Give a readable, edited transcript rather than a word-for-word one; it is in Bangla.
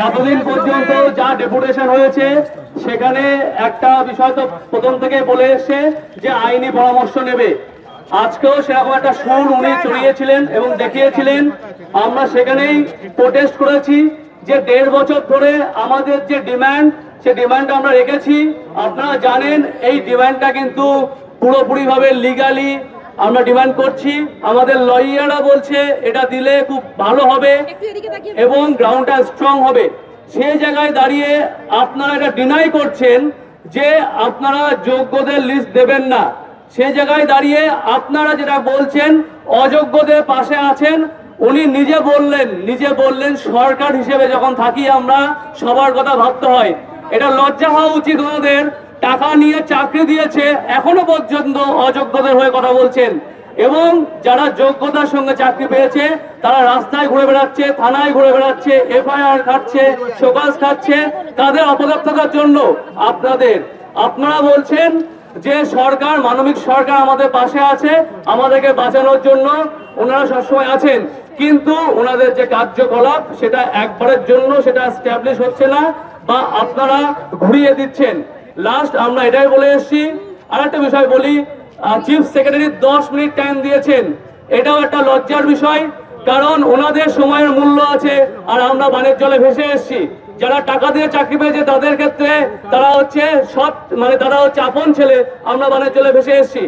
এতদিন পর্যন্ত যা ডেপুটেশন হয়েছে সেখানে একটা বিষয় তো প্রথম থেকে বলে এসছে যে আইনি পরামর্শ নেবে। আজকেও সেরকম একটা সুর উনি চড়িয়েছিলেন এবং দেখিয়েছিলেন। আমরা সেখানেই প্রোটেস্ট করেছি যে 1.5 বছর ধরে আমাদের যে ডিমান্ড, সে ডিমান্ড আমরা রেখেছি। আপনারা জানেন এই ডিমান্ডটা কিন্তু পুরোপুরিভাবে লিগালি আমরা ডিমান্ড করছি। আমাদের লয়াররা বলছে এটা দিলে খুব ভালো হবে এবং গ্রাউন্ডটা স্ট্রং হবে। সেই জায়গায় দাঁড়িয়ে আপনারা এটা ডিনাই করছেন যে আপনারা যোগ্যদের লিস্ট দেবেন না। সেই জায়গায় দাঁড়িয়ে আপনারা যেটা বলছেন অযোগ্যদের পাশে আছেন। উনি নিজে বললেন সরকার হিসেবে যখন থাকি আমরা সবার কথা ভাবতে হয়। এটা লজ্জা হওয়া উচিত ওনাদের। টাকা নিয়ে চাকরি দিয়েছে, এখনো পর্যন্ত অযোগ্যদের হয়ে কথা বলছেন। এবং যারা যোগ্যতার সঙ্গে চাকরি পেয়েছে তারা রাস্তায় ঘুরে বেড়াচ্ছে, থানায় ঘুরে বেড়াচ্ছে, এফআইআর খাচ্ছে, শোকজ খাচ্ছে। তাদের অপদক্ষতার জন্য আপনারা বলছেন যে সরকার, মানবিক সরকার আমাদের পাশে আছে, আমাদেরকে বাঁচানোর জন্য ওনারা সবসময় আছেন। কিন্তু ওনাদের যে কার্যকলাপ সেটা একবারের জন্য সেটা এস্টাবলিশ হচ্ছে না বা আপনারা ঘুরিয়ে দিচ্ছেন। লাস্ট আমরা এটাই বলে এসেছি। আর একটা বিষয় বলি, চিফ সেক্রেটারি 10 মিনিট টাইম দিয়েছেন, এটাও একটা লজ্জার বিষয়। কারণ ওনাদের সময়ের মূল্য আছে আর আমরা বানের জলে ভেসে এসেছি। যারা টাকা দিয়ে চাকরি পেয়েছে তাদের ক্ষেত্রে তারা হচ্ছে তারা হচ্ছে আপন ছেলে, আমরা বানের জলে ভেসে এসেছি।